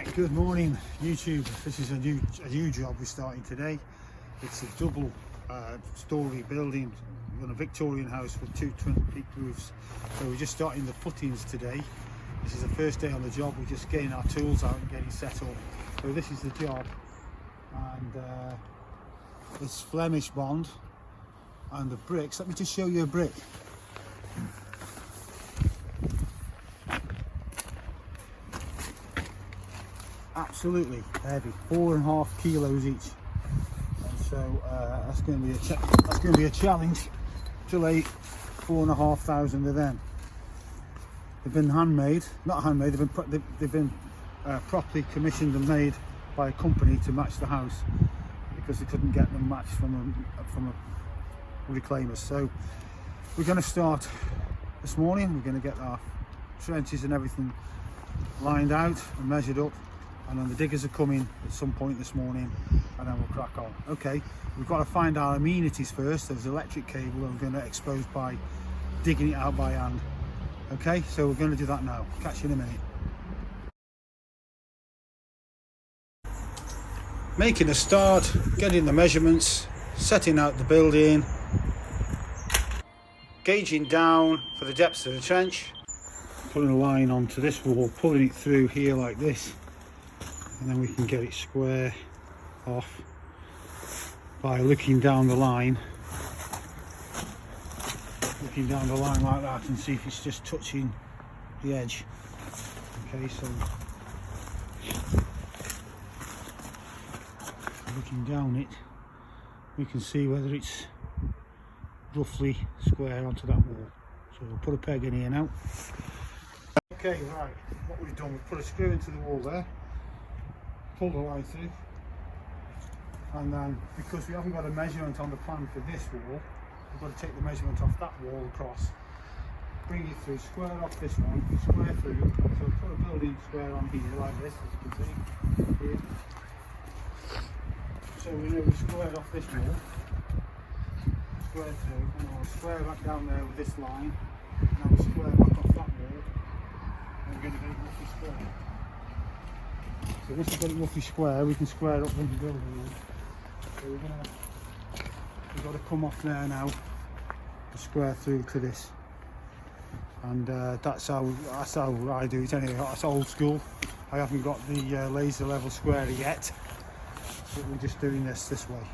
Right, good morning YouTube. This is a new job we're starting today. It's a double story building on a Victorian house with two twin peak roofs. So we're just starting the footings today. This is the first day on the job. We're just getting our tools out and getting set up. So this is the job, and it's Flemish bond and the bricks. Let me just show you a brick. Absolutely heavy, 4.5 kilos each, and so that's going to be a challenge to lay 4,500 of them. They've been handmade, not handmade. They've been properly commissioned and made by a company to match the house because they couldn't get them matched from a reclaimers. So we're going to start this morning. We're going to get our trenches and everything lined out and measured up. And then the diggers are coming at some point this morning, and then we'll crack on. Okay, we've got to find our amenities first. There's electric cable that we're going to expose by digging it out by hand. Okay, so we're going to do that now. Catch you in a minute. Making a start, getting the measurements, setting out the building, gauging down for the depths of the trench, putting a line onto this wall, pulling it through here like this. And then we can get it square off by looking down the line like that, and see if it's just touching the edge. Okay, so looking down it, we can see whether it's roughly square onto that wall. So we'll put a peg in here now. Okay, right, what we've done, we've put a screw into the wall there, pull the line through, and then because we haven't got a measurement on the plan for this wall, we've got to take the measurement off that wall across, bring it through, square off this one, square through, so put a building square on here like this, as you can see here. So we know we've squared off this wall, square through, and we'll square back down there with this line, now we square back off that wall, and we're going to get it roughly square. So once we've got it roughly square, we can square up when we build it. So we've got to come off there now and square through to this, and that's how I do it anyway. That's old school. I haven't got the laser level square yet, but we're just doing this way.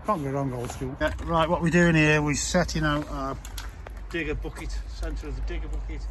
Can't go wrong, old school. Yeah, right, what we're doing here, we're setting out our digger bucket, centre of the digger bucket.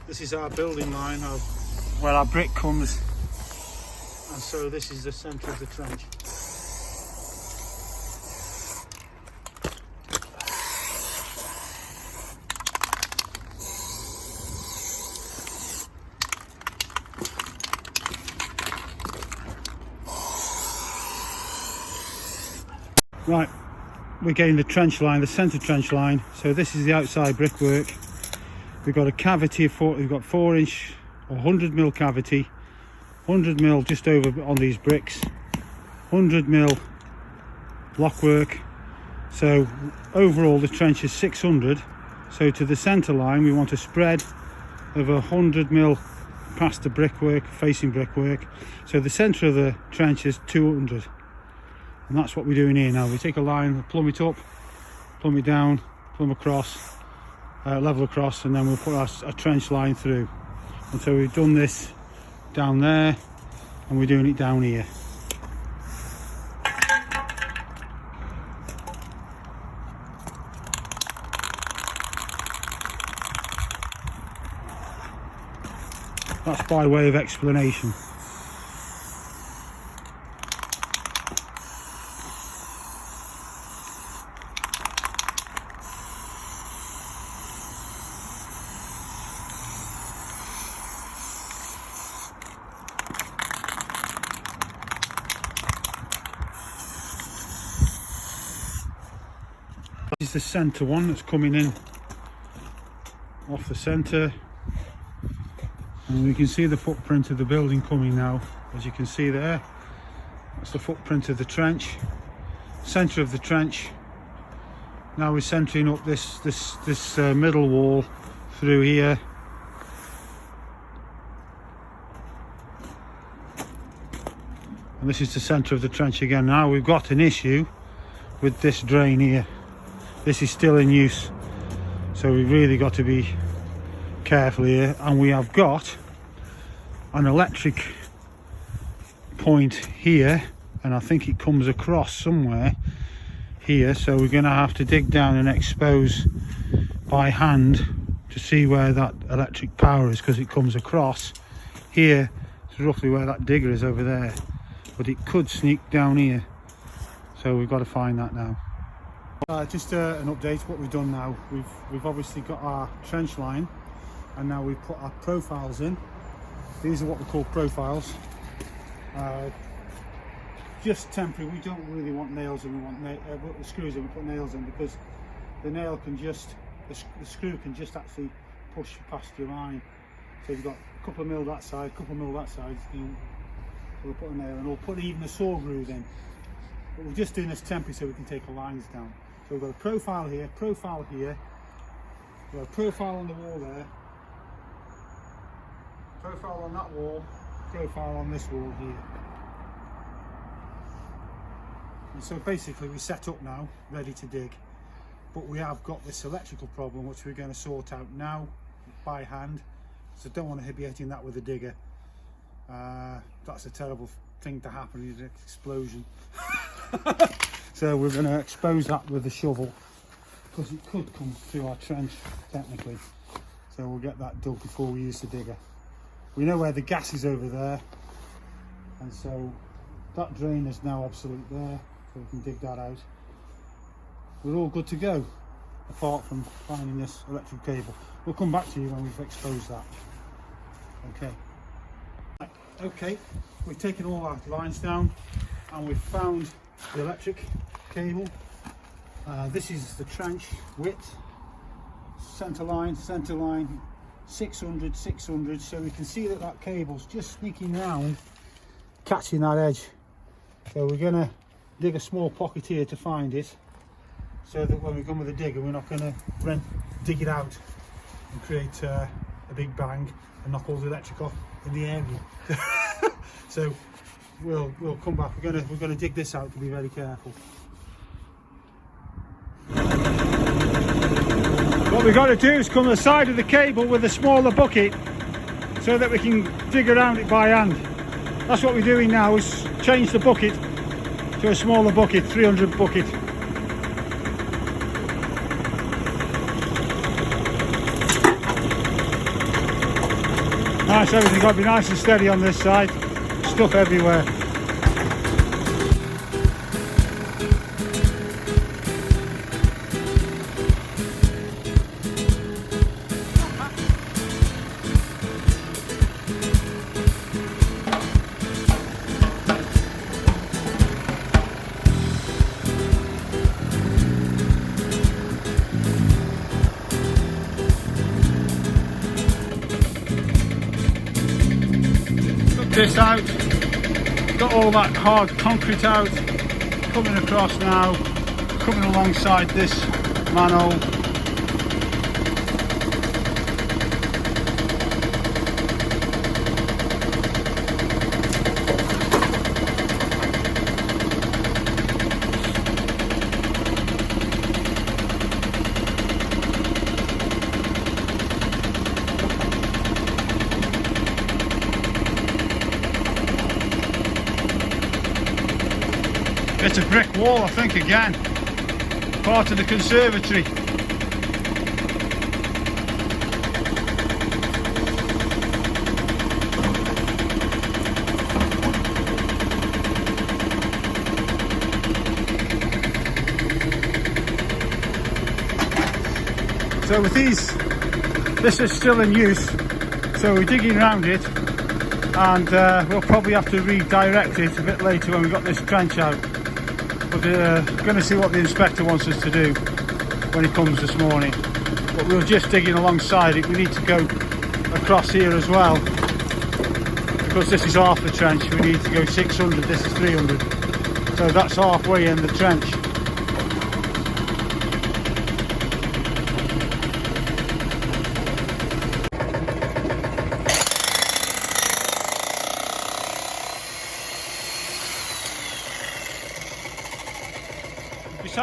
This is our building line of where our brick comes, and so this is the centre of the trench. Right, we're getting the trench line, the centre trench line. So this is the outside brickwork. We've got a cavity of we've got 4-inch or 100mm cavity, 100mm just over on these bricks, 100mm blockwork. So overall the trench is 600. So to the centre line we want a spread of 100mm past the brickwork, facing brickwork. So the centre of the trench is 200, and that's what we're doing here now. We take a line, plumb it up, plumb it down, plumb across, level across, and then we'll put our trench line through. And so we've done this down there, and we're doing it down here. That's by way of explanation. This is the centre one that's coming in off the centre, and we can see the footprint of the building coming now, as you can see there. That's the footprint of the trench, centre of the trench, Now we're centering up this middle wall through here. And this is the centre of the trench again. Now we've got an issue with this drain here. This is still in use, so we've really got to be careful here. And we have got an electric point here, and I think it comes across somewhere here, so we're going to have to dig down and expose by hand to see where that electric power is, because it comes across here. It's roughly where that digger is over there, but it could sneak down here, so we've got to find that now. Just an update what we've done now. We've obviously got our trench line, and now we've put our profiles in. These are what we call profiles. Just temporary. We don't really want nails in. We want the screws in. We put nails in because the nail can just, the screw can just actually push past your line. So you've got a couple of mil that side, a couple of mil that side. So we'll put a nail in, or put even a saw groove in. But we're just doing this temporary so we can take the lines down. So we've got a profile here, profile here. We've got a profile on the wall there, profile on that wall, profile on this wall here. And so basically we set up now, ready to dig, but we have got this electrical problem which we're going to sort out now by hand, so don't want to be hitting that with a digger. That's a terrible thing to happen, is an explosion. So we're going to expose that with a shovel, because it could come through our trench technically, so we'll get that dug before we use the digger. We know where the gas is over there, and so that drain is now obsolete there, so we can dig that out. We're all good to go, apart from finding this electric cable. We'll come back to you when we've exposed that. Okay, we've taken all our lines down and we've found the electric cable. This is the trench width, centre line, 600, 600, so we can see that that cable's just sneaking round, catching that edge. So we're going to dig a small pocket here to find it, so that when we come with a digger we're not going to dig it out and create a big bang and knock all the electric off in the area. So we'll come back. We're going to dig this out to be very careful. What we've got to do is come to the side of the cable with a smaller bucket so that we can dig around it by hand. That's what we're doing now, is change the bucket to a smaller bucket, 300 bucket. Nice, everything's got to be nice and steady on this side. Stuff everywhere. This out, got all that hard concrete out, coming across now, coming alongside this manhole. It's a brick wall, I think, again, part of the conservatory. So with these, this is still in use, so we're digging around it, and we'll probably have to redirect it a bit later when we've got this trench out. But going to see what the inspector wants us to do when he comes this morning. But we're just digging alongside it. We need to go across here as well, because this is half the trench. We need to go 600, this is 300, so that's halfway in the trench.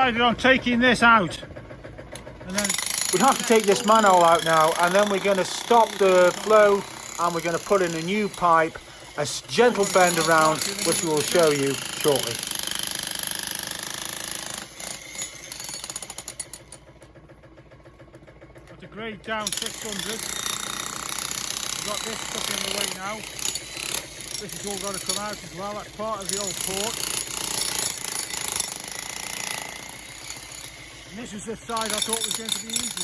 decided on taking this out, and then we have to take this manhole out now, and then we're going to stop the flow, and we're going to put in a new pipe, a gentle bend around, which we will show you shortly. Got the grade down 600. We've got this stuck in the way now. This has all got to come out as well. That's part of the old port. And this is the side I thought was going to be easy.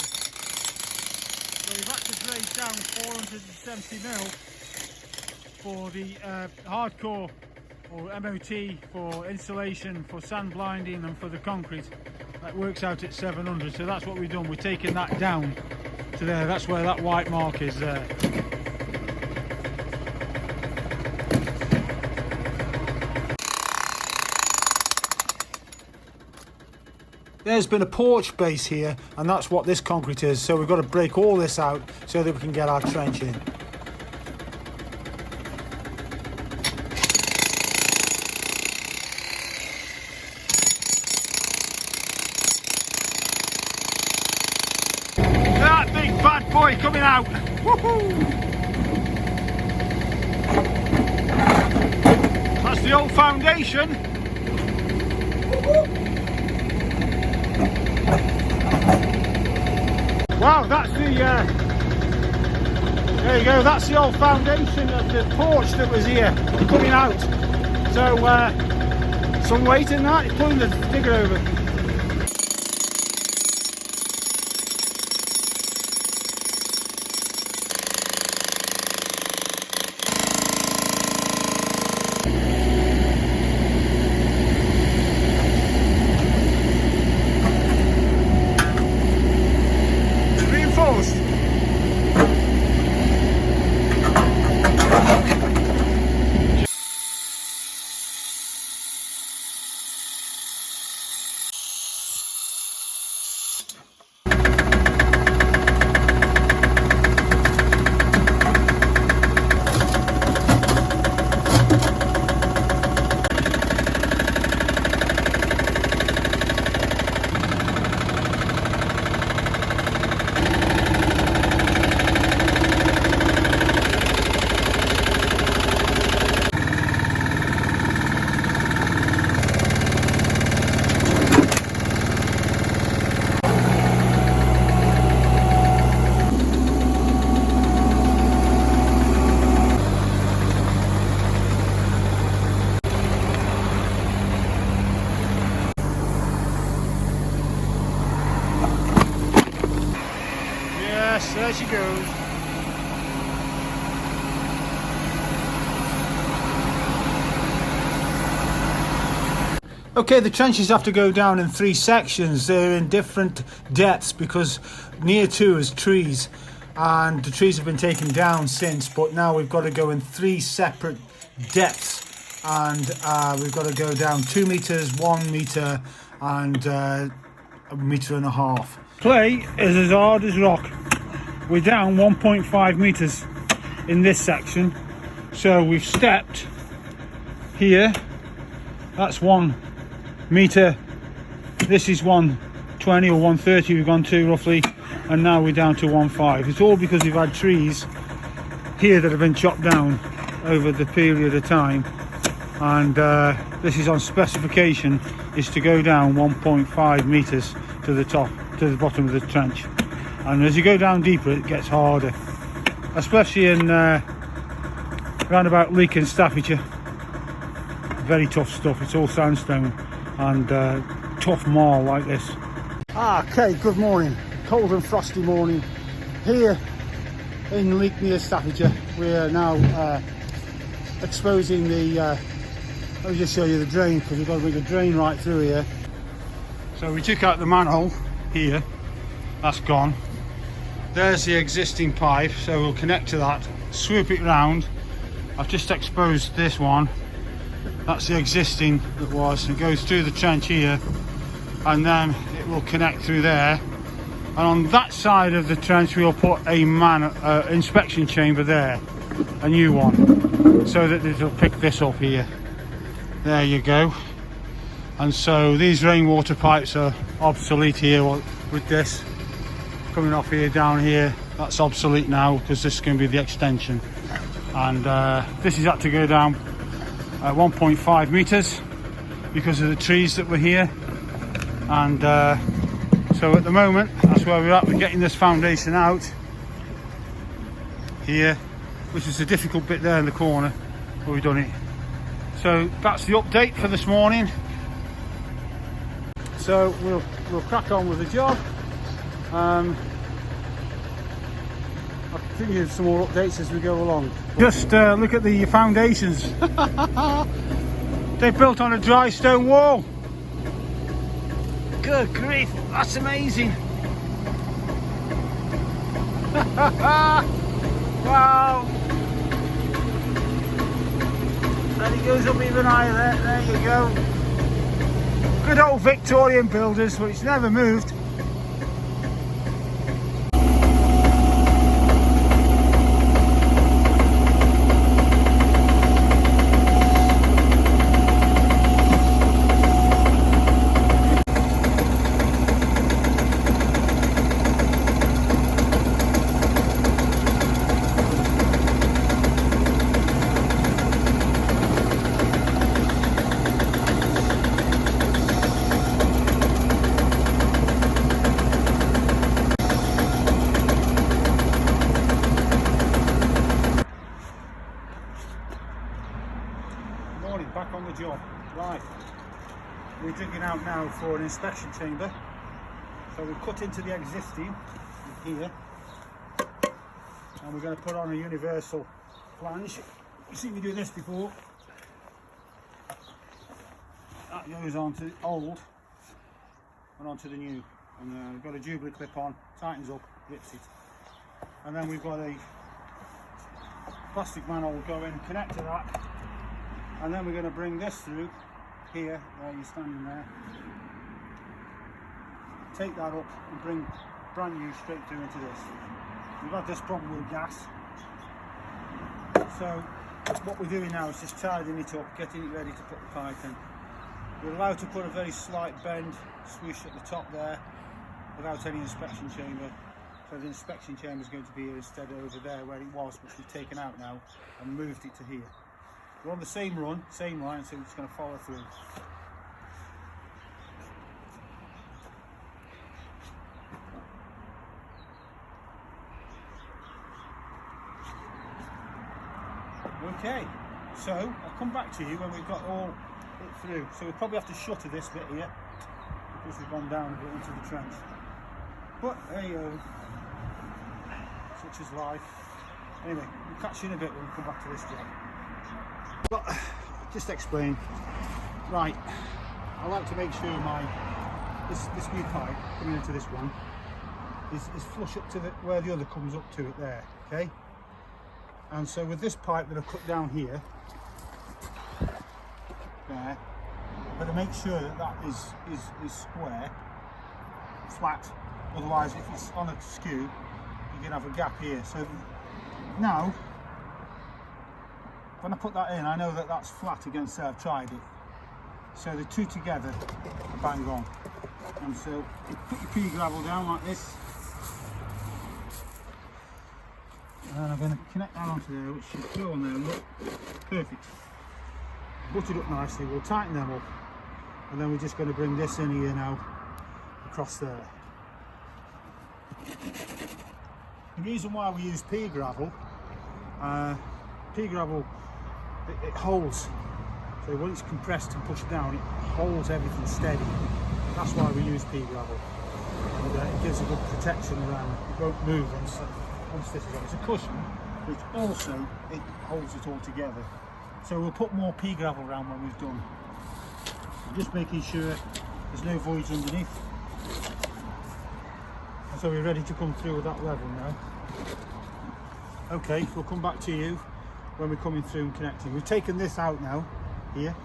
So we've had to grade down 470 mil for the hardcore, or MOT, for insulation, for sand blinding, and for the concrete. That works out at 700. So that's what we've done. We're taking that down to there. That's where that white mark is there. There's been a porch base here, and that's what this concrete is. So we've got to break all this out so that we can get our trench in. That big bad boy coming out. Woohoo! That's the old foundation. Woohoo! Wow, that's the, there you go, that's the old foundation of the porch that was here, coming out. So, some weight in that, it's pulling the digger over. There she goes. Okay, the trenches have to go down in 3 sections. They're in different depths because near to is trees, and the trees have been taken down since, but now we've got to go in 3 separate depths, and we've got to go down 2 meters, 1 meter, and 1.5 meters. Clay is as hard as rock. We're down 1.5 meters in this section, so we've stepped here. That's 1 meter. This is 120 or 130 we've gone to roughly, and now we're down to 1.5. It's all because we've had trees here that have been chopped down over the period of time, and this is on specification, is to go down 1.5 meters to the top, to the bottom of the trench. And as you go down deeper, it gets harder, especially in round about Leek in Staffordshire. Very tough stuff. It's all sandstone and tough marl like this. Okay, good morning. Cold and frosty morning here in Leek near Staffordshire. We're now exposing the let me just show you the drain, because we've got to bring a drain right through here. So we took out the manhole here, that's gone. There's the existing pipe, so we'll connect to that, swoop it round. I've just exposed this one. That's the existing that was. It goes through the trench here, and then it will connect through there. And on that side of the trench we'll put a inspection chamber there, a new one, so that it'll pick this up here. There you go. and so these rainwater pipes are obsolete here with this coming off here down here. That's obsolete now because this is going to be the extension, and this is had to go down at 1.5 meters because of the trees that were here. And so at the moment that's where we're at. We're getting this foundation out here, which is the difficult bit there in the corner, but we've done it. So that's the update for this morning. So we'll crack on with the job. I'll continue with some more updates as we go along. Just look at the foundations. They're built on a dry stone wall. Good grief, that's amazing. Wow. And it goes up even higher there. There you go. Good old Victorian builders, which never moved. Back on the job. Right, we're digging out now for an inspection chamber. So we've cut into the existing here, and we're going to put on a universal flange. You've seen me do this before. That goes onto the old and onto the new, and we've got a Jubilee clip on, tightens up, rips it, and then we've got a plastic manhole going, connect to that. And then we're going to bring this through here, where you're standing there, take that up and bring brand new straight through into this. We've had this problem with gas, so what we're doing now is just tidying it up, getting it ready to put the pipe in. We're allowed to put a very slight bend swoosh at the top there without any inspection chamber. So the inspection chamber is going to be here instead of over there where it was, which we've taken out now and moved it to here. We're on the same run, same line, so we're just going to follow through. Okay, so I'll come back to you when we've got all it through. So we'll probably have to shutter this bit here because we've gone down a bit into the trench. But there you go, such is life. Anyway, we'll catch you in a bit when we come back to this job. But just explain. Right, I like to make sure this new pipe coming into this one is flush up to where the other comes up to it there. Okay. And so with this pipe that I've cut down here, there, but to make sure that is square, flat. Otherwise, if it's on a skew, you can have a gap here. So now, when I put that in, I know that that's flat against there. I've tried it. So the two together are bang on. And so you put your pea gravel down like this. And I'm going to connect that onto there, which should go on there. Look, perfect. Put it up nicely. We'll tighten them up. And then we're just going to bring this in here now, across there. The reason why we use pea gravel it holds, so when it's compressed and pushed down, it holds everything steady. That's why we use pea gravel, and it gives a good protection around. It won't move once this is on. It's a cushion, which also it holds it all together. So we'll put more pea gravel around when we've done. Just making sure there's no voids underneath. And so we're ready to come through with that level now. Okay, we'll come back to you when we're coming through and connecting. We've taken this out now, here.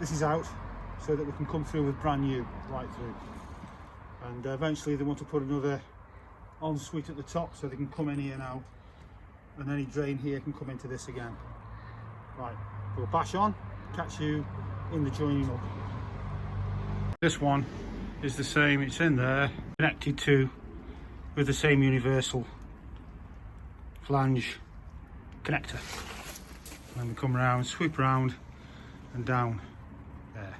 This is out, so that we can come through with brand new, right through. And eventually they want to put another ensuite at the top, so they can come in here now, and any drain here can come into this again. Right, we'll bash on, catch you in the joining up. This one is the same, it's in there, connected to with the same universal flange connector. And we come around, sweep around and down there.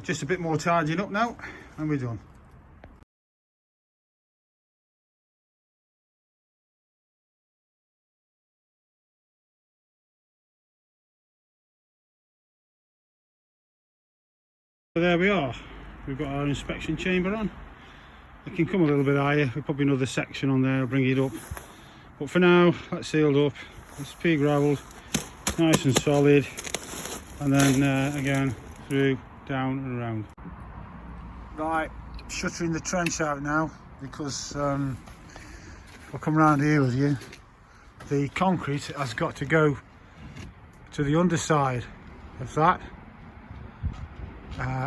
Just a bit more tidying up now and we're done. So there we are, we've got our inspection chamber on. It can come a little bit higher, we'll probably another section on there, bring it up. But for now, that's sealed up, it's pea gravelled, nice and solid. And then again, through, down and around. Right, shuttering the trench out now, because I'll come round here with you. The concrete has got to go to the underside of that.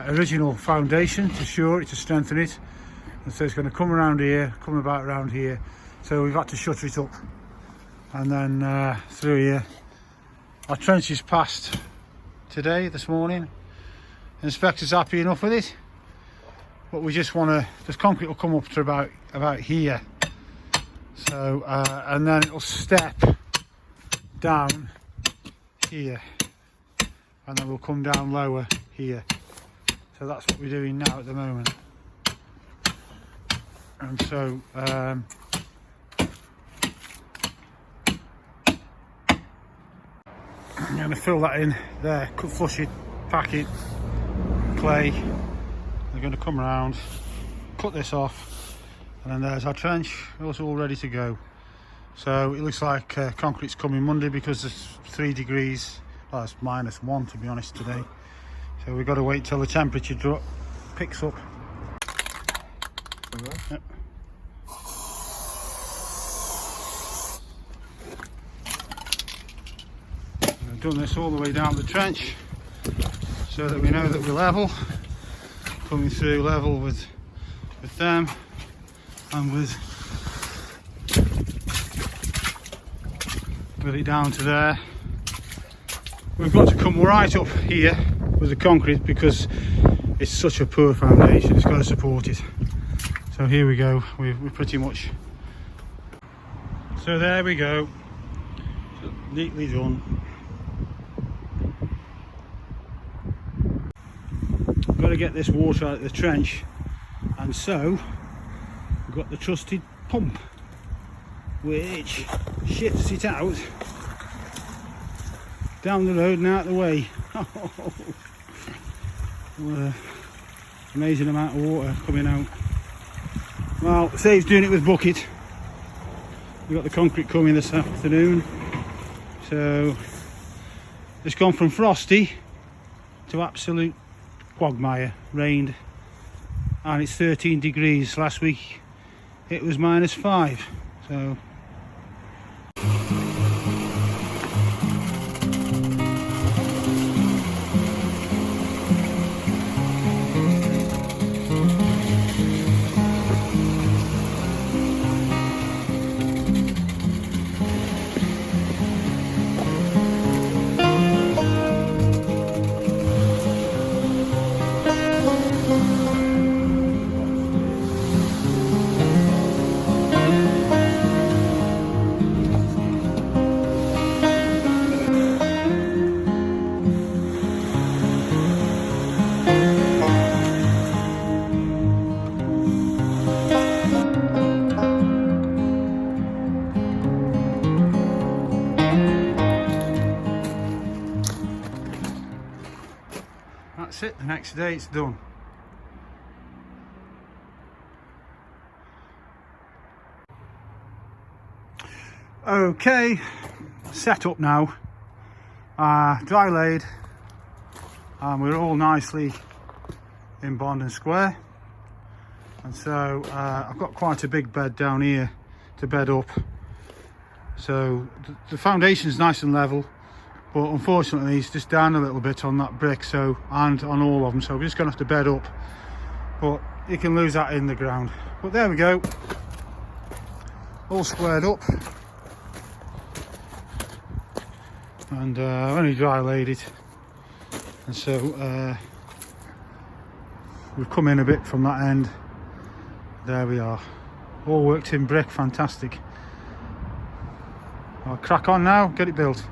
Original foundation to shore it, to strengthen it, and so it's going to come around here, come about around here, so we've had to shutter it up and then through here. Our trench is passed today, this morning. The inspector's happy enough with it, but we just want to, this concrete will come up to about here, so and then it'll step down here and then we'll come down lower here. So that's what we're doing now at the moment. And so I'm going to fill that in there, flush it, pack it, clay. They're going to come around, cut this off, and then there's our trench, also all ready to go. So it looks like concrete's coming Monday because it's 3 degrees, well it's -1 to be honest today. So we've got to wait till the temperature picks up. Yep. I've done this all the way down the trench so that we know that we're level, coming through level with them and with it down to there. We've got to come right up here with the concrete because it's such a poor foundation, it's got to support it. So here we go, we're pretty much, so there we go, neatly done. Got to get this water out of the trench, and so we've got the trusted pump which shits it out down the road and out the way. What an amazing amount of water coming out. Well, saves doing it with bucket. We've got the concrete coming this afternoon, so it's gone from frosty to absolute quagmire. Rained, and it's 13 degrees. Last week it was -5, so that's it. The next day it's done. Okay, set up now, dry laid, and we're all nicely in bond and square. And so I've got quite a big bed down here to bed up, so the foundation's nice and level, but unfortunately it's just down a little bit on that brick, so, and on all of them, so we're just gonna have to bed up, but you can lose that in the ground. But there we go, all squared up, and I've only dry laid it, and so we've come in a bit from that end. There we are, all worked in brick, fantastic. I'll crack on now, get it built.